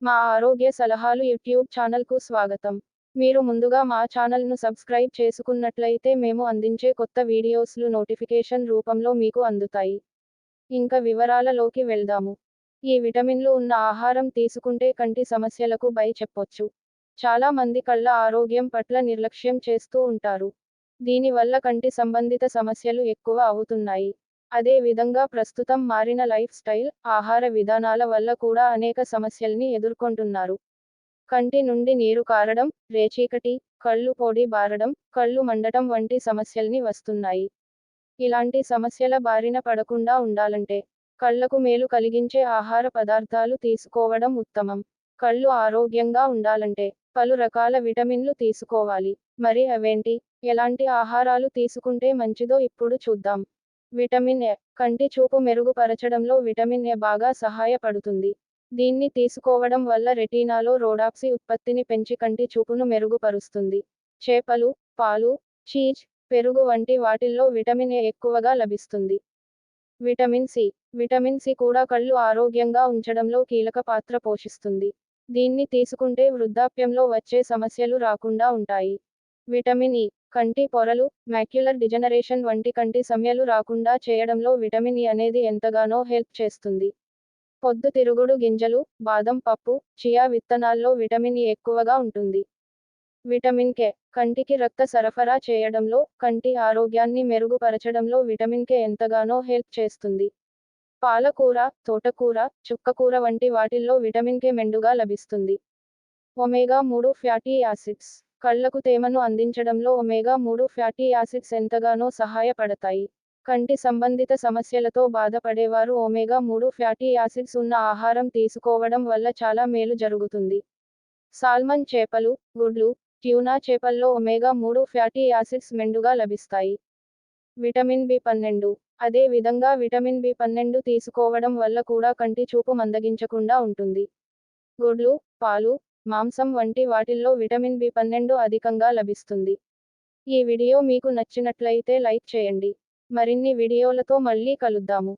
మా ఆరోగ్య సలహాలు యూట్యూబ్ ఛానల్కు స్వాగతం. మీరు ముందుగా మా ఛానల్ను సబ్స్క్రైబ్ చేసుకున్నట్లయితే మేము అందించే కొత్త వీడియోస్లు నోటిఫికేషన్ రూపంలో మీకు అందుతాయి. ఇంక వివరాలలోకి వెళ్దాము. ఈ విటమిన్లు ఉన్న ఆహారం తీసుకుంటే కంటి సమస్యలకు బై చెప్పొచ్చు. చాలా మంది కళ్ళ ఆరోగ్యం పట్ల నిర్లక్ష్యం చేస్తూ ఉంటారు. దీనివల్ల కంటి సంబంధిత సమస్యలు ఎక్కువ అవుతున్నాయి. అదే విధంగా ప్రస్తుతం మారిన లైఫ్ స్టైల్, ఆహార విధానాల వల్ల కూడా అనేక సమస్యల్ని ఎదుర్కొంటున్నారు. కంటి నుండి నీరు కారడం, రేచీకటి, కళ్ళు పొడి బారడం, కళ్ళు మండటం వంటి సమస్యల్ని వస్తున్నాయి. ఇలాంటి సమస్యల బారిన పడకుండా ఉండాలంటే కళ్ళకు మేలు కలిగించే ఆహార పదార్థాలు తీసుకోవడం ఉత్తమం. కళ్ళు ఆరోగ్యంగా ఉండాలంటే పలు రకాల విటమిన్లు తీసుకోవాలి. మరి అవేంటి, ఎలాంటి ఆహారాలు తీసుకుంటే మంచిదో ఇప్పుడు చూద్దాం. విటమిన్ ఎ కంటి చూపు మెరుగుపరచడంలో విటమిన్ ఎ బాగా సహాయపడుతుంది. దీన్ని తీసుకోవడం వల్ల రెటీనాలో రోడాప్సి ఉత్పత్తిని పెంచి కంటి చూపును మెరుగుపరుస్తుంది. చేపలు, పాలు, చీజ్, పెరుగు వంటి వాటిల్లో విటమిన్ ఎ ఎక్కువగా లభిస్తుంది. విటమిన్ సి విటమిన్ సి కూడా కళ్ళు ఆరోగ్యంగా ఉంచడంలో కీలక పాత్ర పోషిస్తుంది. దీన్ని తీసుకుంటే వృద్ధాప్యంలో వచ్చే సమస్యలు రాకుండా ఉంటాయి. విటమిన్ ఇ కంటి పొరలు, మాక్యులర్ డిజనరేషన్ వంటి కంటి సమస్యలు రాకుండా చేయడంలో విటమిన్ ఇ అనేది ఎంతగానో హెల్ప్ చేస్తుంది. పొద్దుతిరుగుడు గింజలు, బాదం పప్పు, చియా విత్తనాల్లో విటమిన్ ఇ ఎక్కువగా ఉంటుంది. విటమిన్ కె కంటికి రక్త సరఫరా చేయడంలో, కంటి ఆరోగ్యాన్ని మెరుగుపరచడంలో విటమిన్ కె ఎంతగానో హెల్ప్ చేస్తుంది. పాలకూర, తోటకూర, చుక్కకూర వంటి వాటిల్లో విటమిన్ కె మెండుగా లభిస్తుంది. ఒమేగా 3 ఫ్యాటీ యాసిడ్స్ కళ్లకు తేమను అందించడంలో ఒమేగా 3 ఫ్యాటీ యాసిడ్స్ ఎంతగానో సహాయపడతాయి. కంటి సంబంధిత సమస్యలతో బాధపడేవారు ఒమేగా 3 ఫ్యాటీ యాసిడ్స్ ఉన్న ఆహారం తీసుకోవడం వల్ల చాలా మేలు జరుగుతుంది. సాల్మన్ చేపలు, గుడ్లు, ట్యూనా చేపల్లో ఒమేగా 3 ఫ్యాటీ యాసిడ్స్ మెండుగా లభిస్తాయి. విటమిన్ బి12 అదే విధంగా విటమిన్ బి12 తీసుకోవడం వల్ల కూడా కంటి చూపు మందగించకుండా ఉంటుంది. గుడ్లు, పాలు, మాంసం వంటి వాటిల్లో విటమిన్ బి12 అధికంగా లభిస్తుంది. ఈ వీడియో మీకు నచ్చినట్లయితే లైక్ చేయండి. మరిన్ని వీడియోలతో మళ్ళీ కలుద్దాము.